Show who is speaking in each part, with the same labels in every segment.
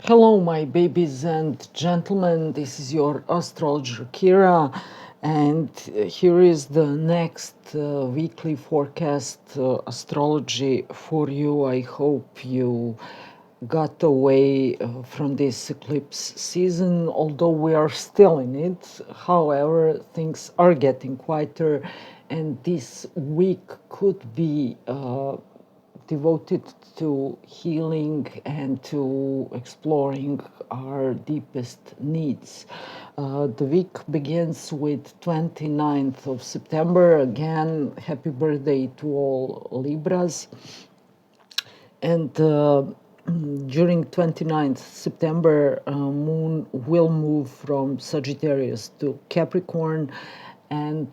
Speaker 1: Hello, my babies and gentlemen. This is your AstrologerKira, and here is the next weekly forecast astrology for you. I hope you got away from this eclipse season, although we are still in it. However, things are getting quieter, and this week could be devoted to healing and to exploring our deepest needs. The week begins with 29th of September. Again, happy birthday to all Libras. And during 29th September, Moon will move from Sagittarius to Capricorn, and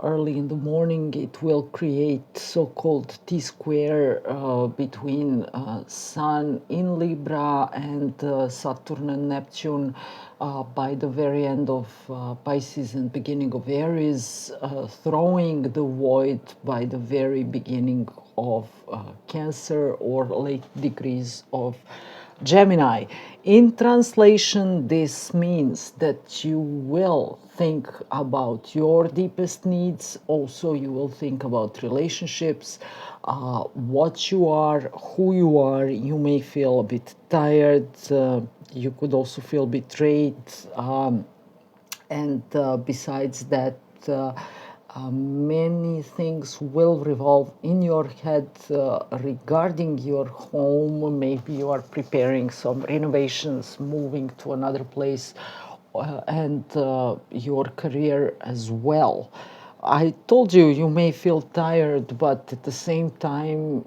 Speaker 1: early in the morning it will create so-called T-square between Sun in Libra and Saturn and Neptune by the very end of Pisces and beginning of Aries, throwing the void by the very beginning of Cancer or late degrees of Gemini. In translation, this means that you will think about your deepest needs. Also, you will think about relationships, what you are, who you are. You may feel a bit tired. You could also feel betrayed. And besides that, many things will revolve in your head regarding your home. Maybe you are preparing some renovations, moving to another place, and your career as well. I told you, you may feel tired, but at the same time,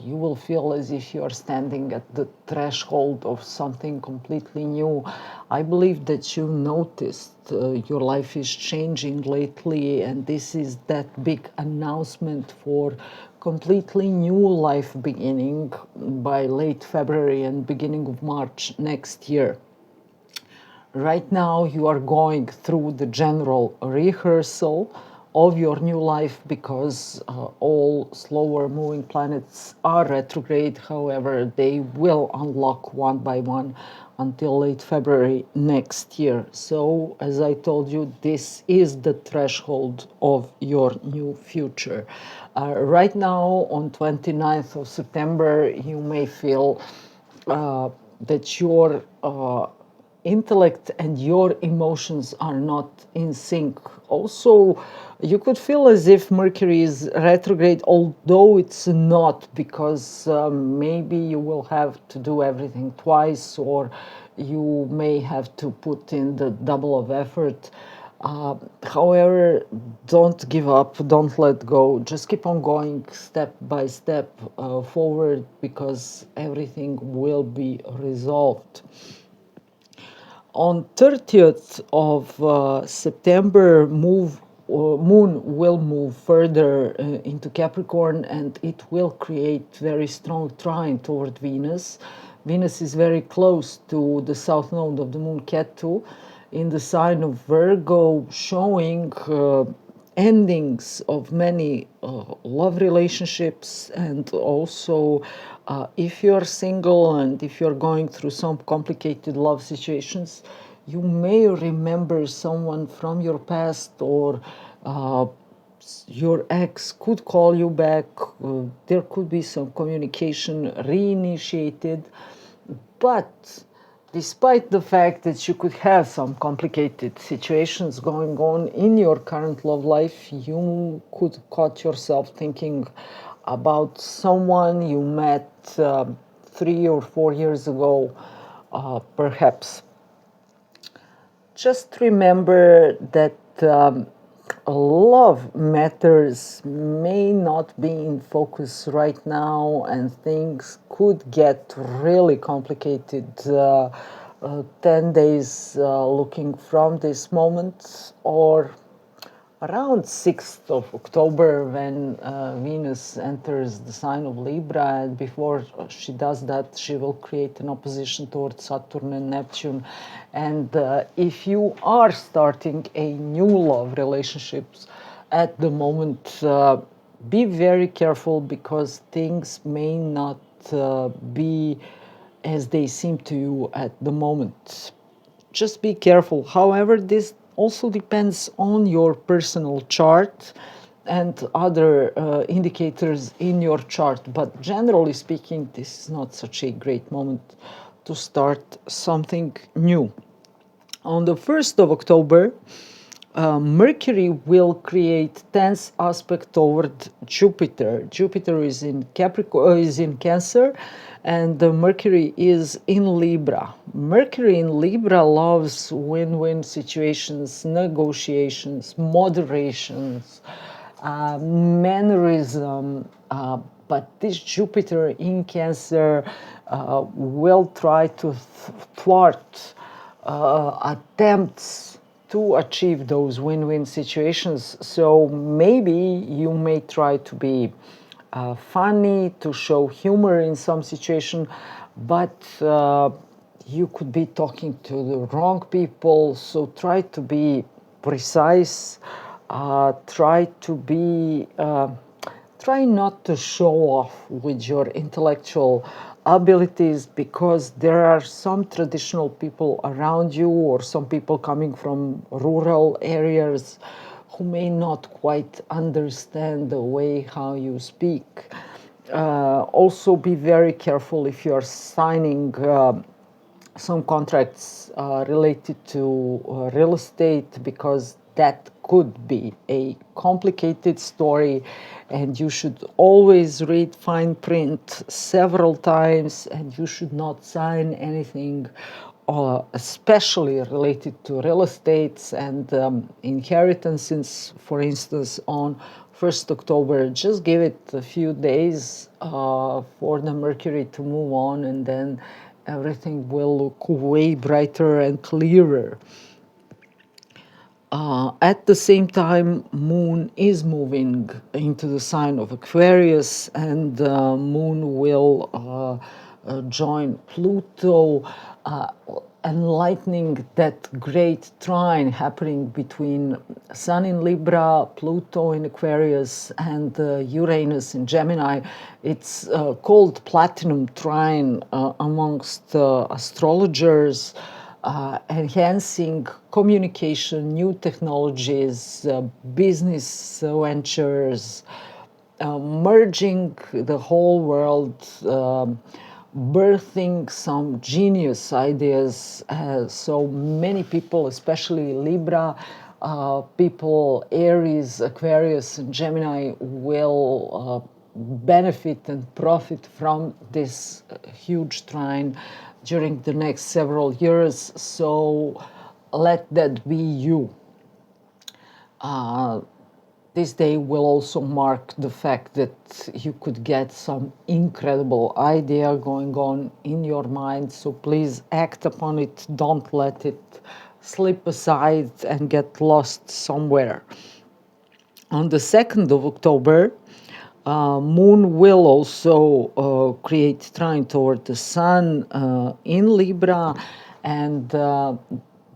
Speaker 1: you will feel as if you are standing at the threshold of something completely new. I believe that you noticed your life is changing lately, and this is that big announcement for completely new life beginning by late February and beginning of March next year. Right now, you are going through the general rehearsal of your new life because all slower moving planets are retrograde. However, they will unlock one by one until late February next year. So, as I told you, this is the threshold of your new future. Right now, on 29th of September, you may feel that your intellect and your emotions are not in sync. Also, you could feel as if Mercury is retrograde, although it's not, because maybe you will have to do everything twice, or you may have to put in the double of effort. However, don't give up, don't let go. Just keep on going step by step forward, because everything will be resolved. On 30th of September, Moon will move further into Capricorn, and it will create very strong trine toward Venus. Venus is very close to the south node of the Moon Ketu in the sign of Virgo, showing endings of many love relationships. And also, if you're single and if you're going through some complicated love situations, you may remember someone from your past, or your ex could call you back. There could be some communication reinitiated. But despite the fact that you could have some complicated situations going on in your current love life, you could catch yourself thinking about someone you met 3 or 4 years ago, perhaps. Just remember that love matters may not be in focus right now, and things could get really complicated 10 days looking from this moment, or around 6th of October, when Venus enters the sign of Libra. And before she does that, she will create an opposition towards Saturn and Neptune. And if you are starting a new love relationships at the moment, be very careful, because things may not be as they seem to you at the moment. Just be careful. However, this also depends on your personal chart and other indicators in your chart. But generally speaking, this is not such a great moment to start something new. On the 1st of October, Mercury will create tense aspect toward Jupiter. Jupiter is in Capricorn, is in Cancer, and Mercury is in Libra. Mercury in Libra loves win-win situations, negotiations, moderations, mannerism. But this Jupiter in Cancer will try to thwart attempts to achieve those win-win situations. So maybe you may try to be funny, to show humor in some situation, but you could be talking to the wrong people. So try to be precise. Try not to show off with your intellectual abilities, because there are some traditional people around you or some people coming from rural areas who may not quite understand the way how you speak. Also be very careful if you're signing some contracts related to real estate, because that could be a complicated story, and you should always read fine print several times, and you should not sign anything especially related to real estates and inheritances. For instance, on 1st October, just give it a few days for the Mercury to move on, and then everything will look way brighter and clearer. At the same time, Moon is moving into the sign of Aquarius, and Moon will join Pluto, enlightening that great trine happening between Sun in Libra, Pluto in Aquarius, and Uranus in Gemini. It's called Platinum Trine amongst astrologers. Enhancing communication, new technologies, business ventures, merging the whole world, birthing some genius ideas. So many people, especially Libra people, Aries, Aquarius, and Gemini, will benefit and profit from this huge trine during the next several years. So let that be you. This day will also mark the fact that you could get some incredible idea going on in your mind. So please act upon it. Don't let it slip aside and get lost somewhere. On the 2nd of October, Moon will also create trine toward the Sun in Libra, and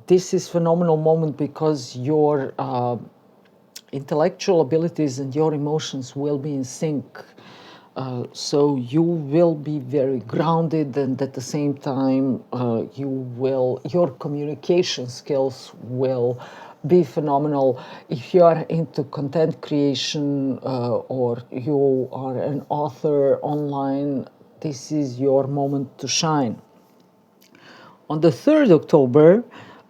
Speaker 1: this is phenomenal moment because your intellectual abilities and your emotions will be in sync. So you will be very grounded, and at the same time, your communication skills will be phenomenal. If you are into content creation or you are an author online, this is your moment to shine. On the 3rd October,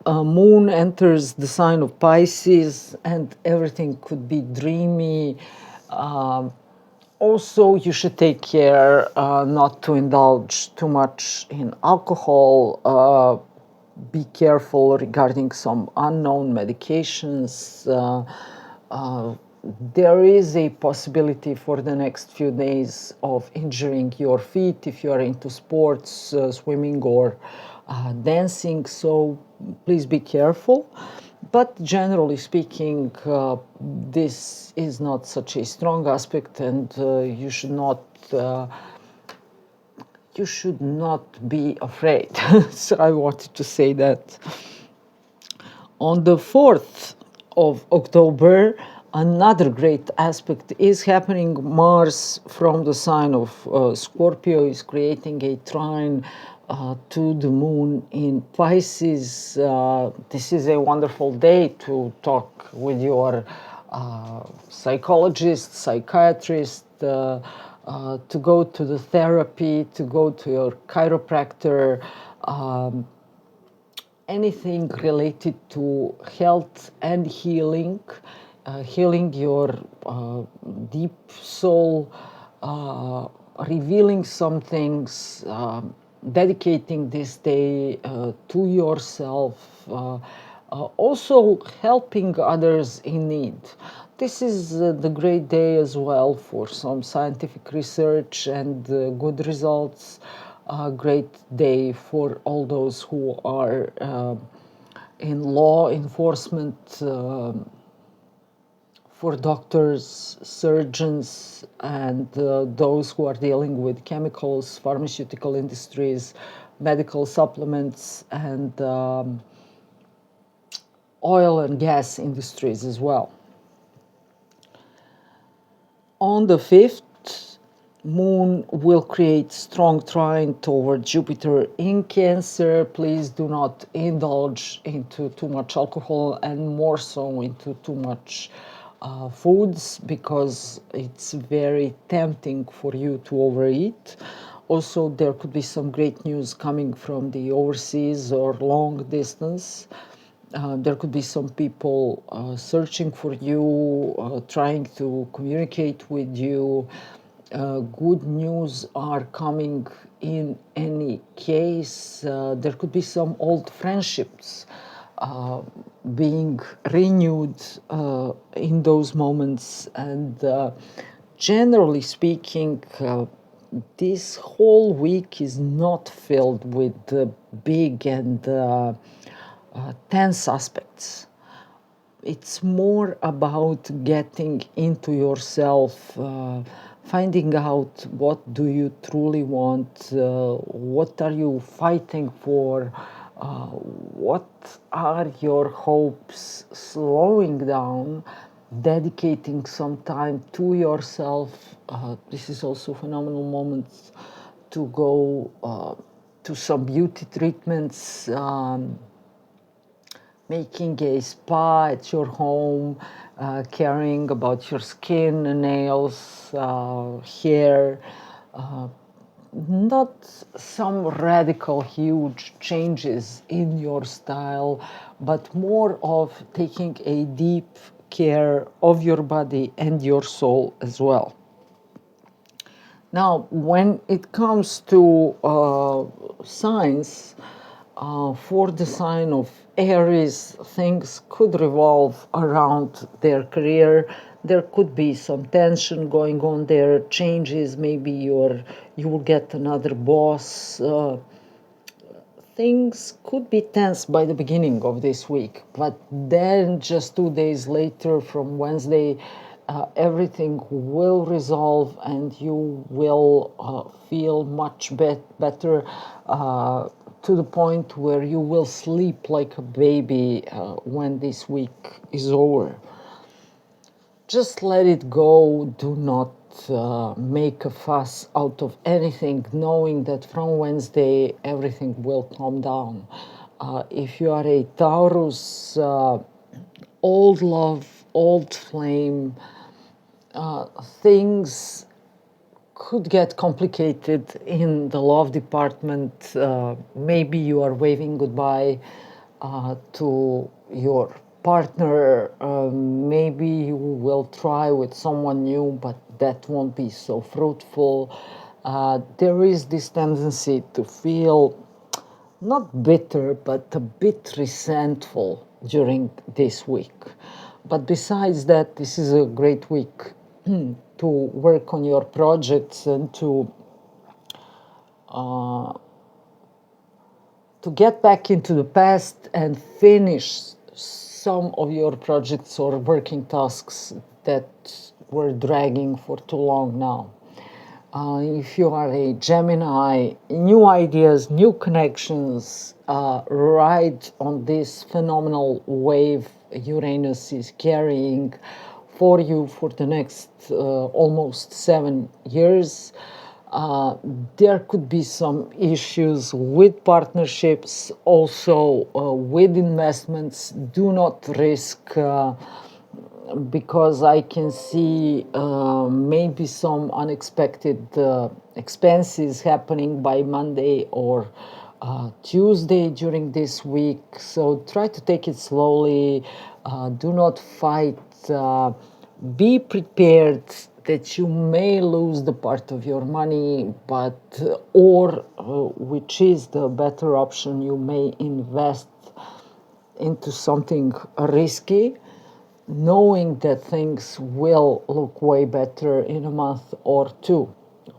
Speaker 1: Moon enters the sign of Pisces, and everything could be dreamy. Also, you should take care not to indulge too much in alcohol. Be careful regarding some unknown medications. There is a possibility for the next few days of injuring your feet if you are into sports, swimming or dancing. So please be careful. But generally speaking, this is not such a strong aspect, and you should not be afraid. So I wanted to say that. On the 4th of October, another great aspect is happening. Mars from the sign of Scorpio is creating a trine to the moon in Pisces. This is a wonderful day to talk with your psychologist, psychiatrist, to go to the therapy, to go to your chiropractor, anything related to health and healing, healing your deep soul, revealing some things, dedicating this day to yourself, also helping others in need. This is the great day as well for some scientific research and good results. A great day for all those who are in law enforcement, for doctors, surgeons, and those who are dealing with chemicals, pharmaceutical industries, medical supplements, and oil and gas industries as well. On the 5th, Moon will create strong trine toward Jupiter in Cancer. Please do not indulge into too much alcohol and more so into too much foods, because it's very tempting for you to overeat. Also, there could be some great news coming from the overseas or long distance. There could be some people searching for you, trying to communicate with you. Good news are coming in any case. There could be some old friendships being renewed in those moments. And generally speaking, this whole week is not filled with big and tense aspects. It's more about getting into yourself, finding out what do you truly want, what are you fighting for, what are your hopes, slowing down, dedicating some time to yourself. This is also phenomenal moments to go to some beauty treatments, making a spa at your home, caring about your skin, nails, hair. Not some radical, huge changes in your style, but more of taking a deep care of your body and your soul as well. Now, when it comes to signs, for the sign of Aries, things could revolve around their career. There could be some tension going on there, changes. Maybe you will get another boss. Things could be tense by the beginning of this week, but then just 2 days later, from Wednesday, everything will resolve and you will feel much better, to the point where you will sleep like a baby when this week is over. Just let it go. Do not make a fuss out of anything, knowing that from Wednesday everything will calm down. If you are a Taurus, old love, old flame, things could get complicated in the love department. Maybe you are waving goodbye to your partner. Maybe you will try with someone new, but that won't be so fruitful. There is this tendency to feel not bitter, but a bit resentful during this week. But besides that, this is a great week to work on your projects and to get back into the past and finish some of your projects or working tasks that were dragging for too long now. If you are a Gemini, new ideas, new connections, ride on this phenomenal wave Uranus is carrying for you for the next almost 7 years. There could be some issues with partnerships, also with investments. Do not risk, because I can see maybe some unexpected expenses happening by Monday or Tuesday during this week. So try to take it slowly. Do not fight. Be prepared that you may lose the part of your money, but or which is the better option, you may invest into something risky, knowing that things will look way better in a month or two.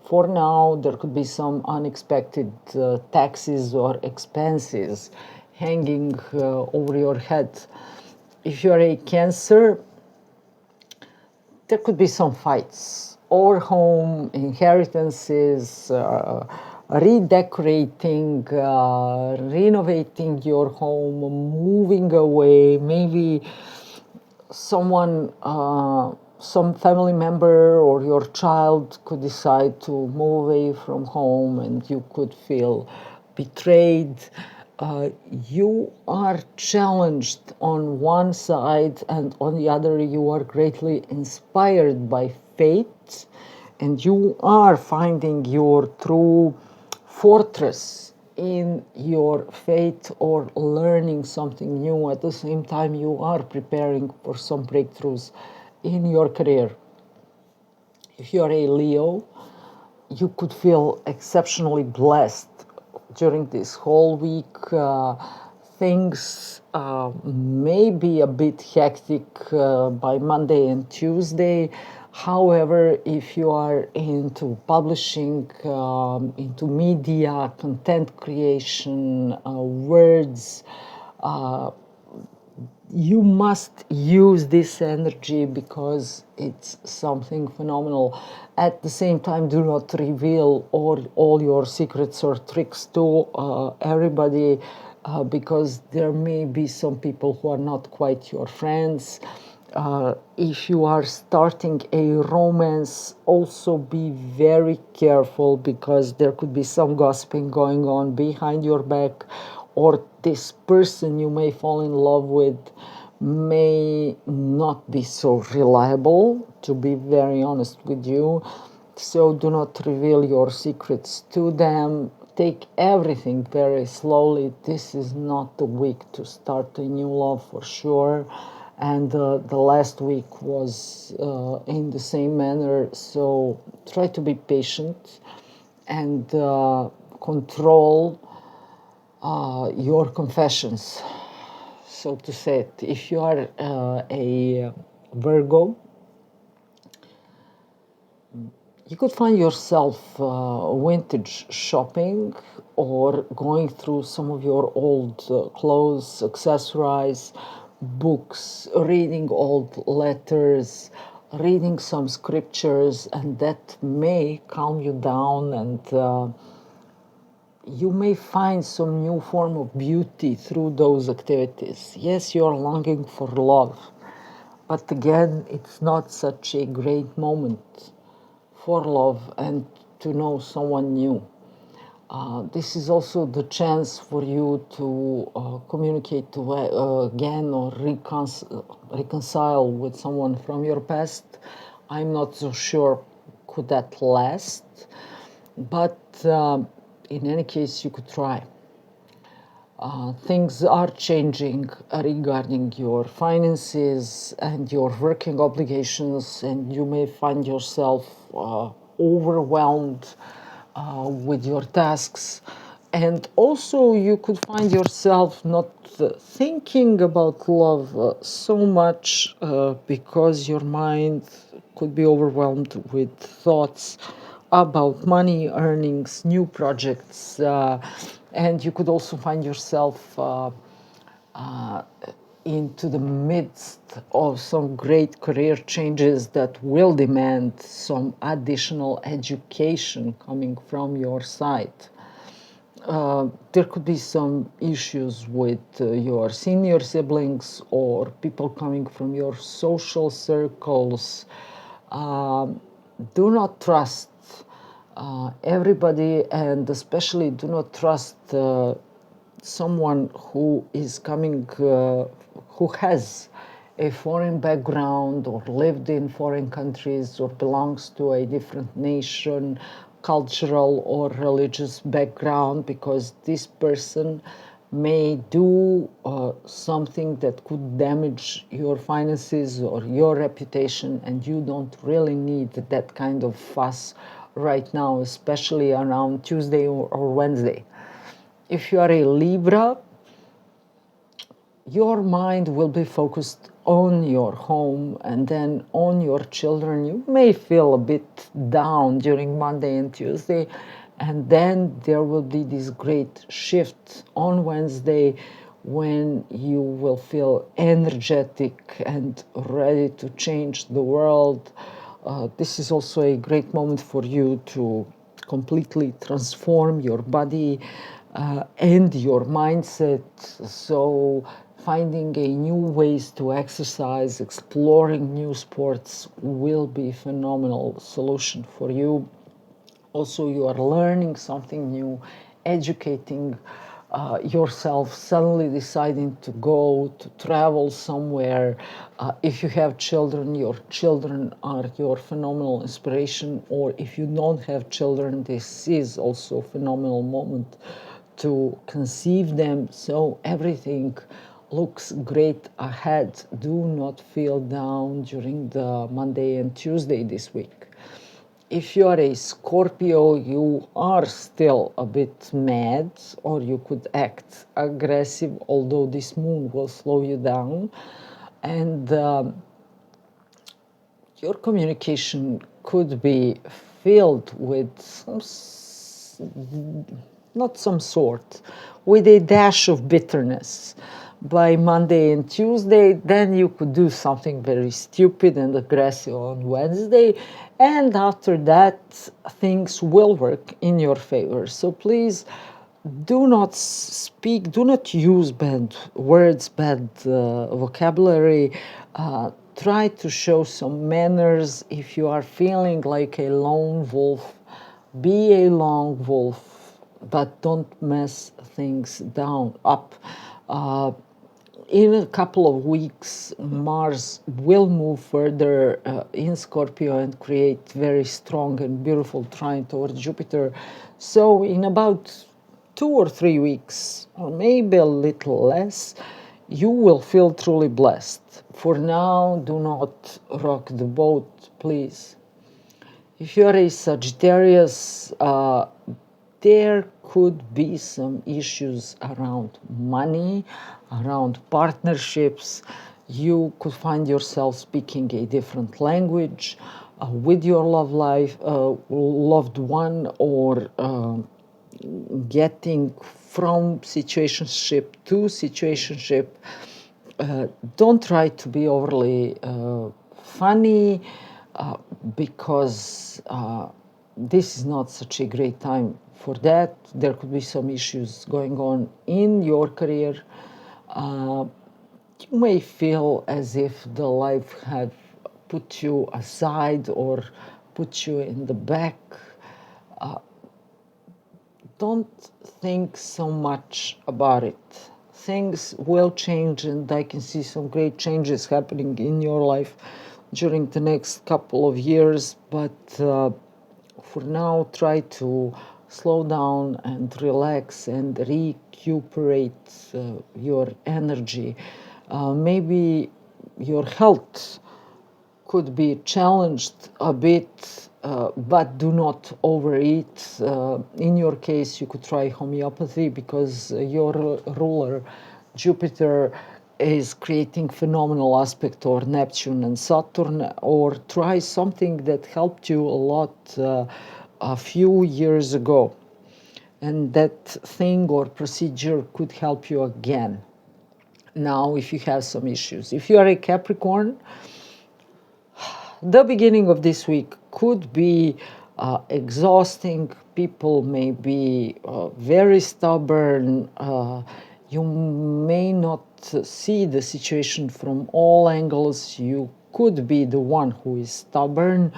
Speaker 1: For now, there could be some unexpected taxes or expenses hanging over your head. If you're a Cancer, there could be some fights or home inheritances, redecorating, renovating your home, moving away, maybe someone, some family member or your child could decide to move away from home and you could feel betrayed. You are challenged on one side, and on the other, you are greatly inspired by fate, and you are finding your true fortress in your fate or learning something new. At the same time, you are preparing for some breakthroughs in your career. If you're a Leo, you could feel exceptionally blessed during this whole week. Things may be a bit hectic by Monday and Tuesday. However, if you are into publishing, into media, content creation, words, you must use this energy because it's something phenomenal. At the same time, do not reveal all your secrets or tricks to everybody, because there may be some people who are not quite your friends. If you are starting a romance, also be very careful, because there could be some gossiping going on behind your back, or this person you may fall in love with may not be so reliable, to be very honest with you. So do not reveal your secrets to them. Take everything very slowly. This is not the week to start a new love for sure. And the last week was in the same manner. So try to be patient and control your confessions, so to say it. If you are a Virgo, you could find yourself vintage shopping or going through some of your old clothes, accessories, books, reading old letters, reading some scriptures, and that may calm you down, and you may find some new form of beauty through those activities. Yes, you're longing for love, but again, it's not such a great moment for love and to know someone new. This is also the chance for you to communicate again or reconcile with someone from your past. I'm not so sure could that last, but in any case, you could try. Things are changing regarding your finances and your working obligations, and you may find yourself overwhelmed with your tasks. And also, you could find yourself not thinking about love so much because your mind could be overwhelmed with thoughts about money, earnings, new projects, and you could also find yourself into the midst of some great career changes that will demand some additional education coming from your side. There could be some issues with your senior siblings or people coming from your social circles. Do not trust everybody, and especially do not trust someone who is coming, who has a foreign background or lived in foreign countries or belongs to a different nation, cultural or religious background, because this person may do something that could damage your finances or your reputation, and you don't really need that kind of fuss right now, especially around Tuesday or Wednesday. If you are a Libra, your mind will be focused on your home and then on your children. You may feel a bit down during Monday and Tuesday, and then there will be this great shift on Wednesday when you will feel energetic and ready to change the world. This is also a great moment for you to completely transform your body and your mindset. So finding a new ways to exercise, exploring new sports will be a phenomenal solution for you. Also, you are learning something new, educating yourself, suddenly deciding to go to travel somewhere. If you have children, your children are your phenomenal inspiration, or if you don't have children, this is also a phenomenal moment to conceive them. So everything looks great ahead. Do not feel down during the Monday and Tuesday this week. If you are a Scorpio, you are still a bit mad, or you could act aggressive, although this moon will slow you down. And your communication could be filled with not some sort, with a dash of bitterness. By Monday and Tuesday, then you could do something very stupid and aggressive on Wednesday, and after that, things will work in your favor. So please do not speak, do not use bad words, bad vocabulary. Try to show some manners. If you are feeling like a lone wolf, be a lone wolf, but don't mess things down up. In a couple of weeks, Mars will move further in Scorpio and create very strong and beautiful trine towards Jupiter. So in about 2 or 3 weeks, or maybe a little less, you will feel truly blessed. For now, do not rock the boat, please. If you are a Sagittarius, there could be some issues around money, around partnerships. You could find yourself speaking a different language with your loved one, or getting from situationship to situationship. Don't try to be overly funny, because this is not such a great time for that. There could be some issues going on in your career. You may feel as if the life had put you aside or put you in the back. Don't think so much about it. Things will change, and I can see some great changes happening in your life during the next couple of years. But for now, try to slow down and relax and recuperate your energy. Maybe your health could be challenged a bit, but do not overeat. In your case, you could try homeopathy, because your ruler, Jupiter, is creating phenomenal aspect or Neptune and Saturn, or try something that helped you a lot a few years ago. And that thing or procedure could help you again now if you have some issues. If you are a Capricorn, the beginning of this week could be exhausting. People may be very stubborn. You may not see the situation from all angles. You could be the one who is stubborn,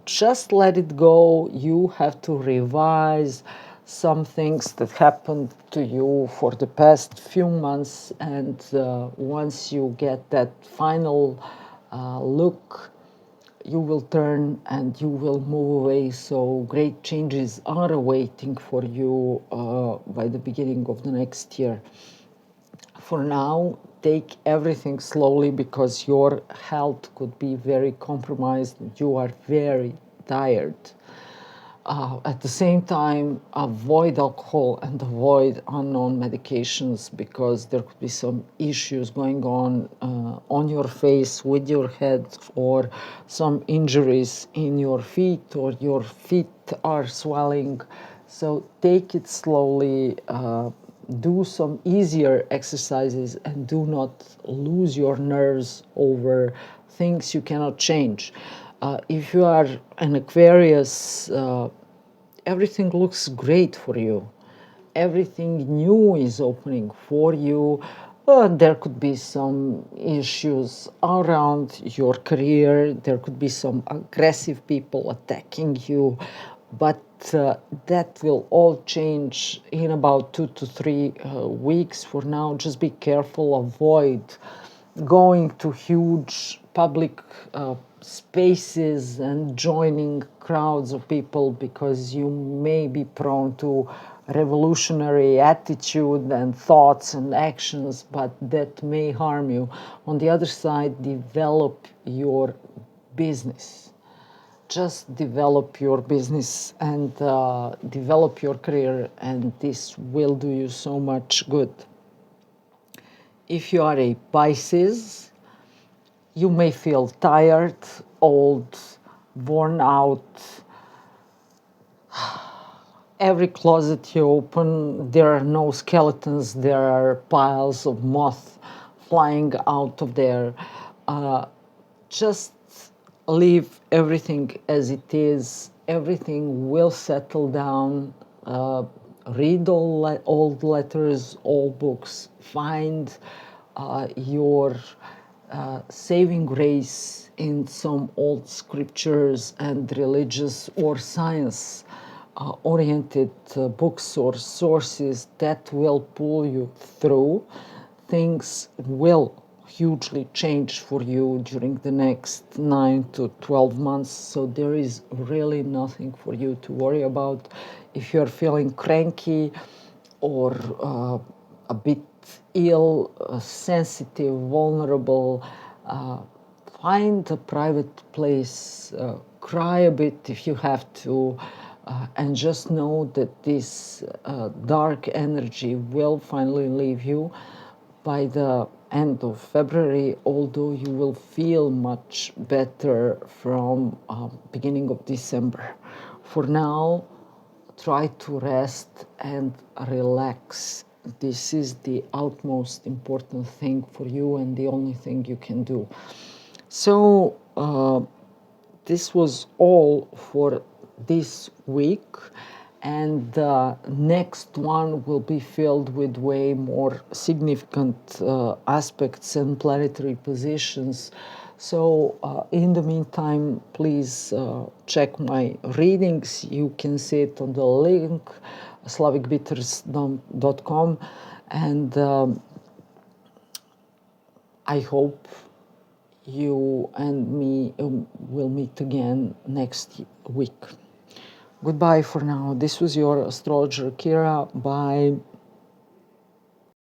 Speaker 1: Just let it go. You have to revise some things that happened to you for the past few months, and once you get that final look, you will turn and you will move away. So great changes are awaiting for you by the beginning of the next year. For now, take everything slowly because your health could be very compromised. You are very tired. At the same time, avoid alcohol and avoid unknown medications because there could be some issues going on your face, with your head, or some injuries in your feet, or your feet are swelling. So take it slowly. Do some easier exercises and do not lose your nerves over things you cannot change. If you are an Aquarius, everything looks great for you. Everything new is opening for you. There could be some issues around your career. There could be some aggressive people attacking you, but that will all change in about 2 to 3 weeks. For now, just be careful, avoid going to huge public spaces and joining crowds of people because you may be prone to revolutionary attitude and thoughts and actions, but that may harm you. On the other side, develop your business. Just develop your business and develop your career, and this will do you so much good. If you are a Pisces, you may feel tired, old, worn out. Every closet you open, there are no skeletons, there are piles of moth flying out of there. Just leave everything as it is. Everything will settle down. Read all old letters, all books. Find your saving grace in some old scriptures and religious or science oriented books or sources that will pull you through. Things will hugely change for you during the next 9 to 12 months. So there is really nothing for you to worry about. If you're feeling cranky or a bit ill, sensitive, vulnerable, find a private place, cry a bit if you have to, and just know that this dark energy will finally leave you by the end of February, although you will feel much better from beginning of December. For now, try to rest and relax. This is the utmost important thing for you and the only thing you can do. So this was all for this week, and the next one will be filled with way more significant aspects and planetary positions. So in the meantime, please check my readings. You can see it on the link slavicbitters.com, and I hope you and me will meet again next week. Goodbye for now. This was your astrologer Kira. Bye.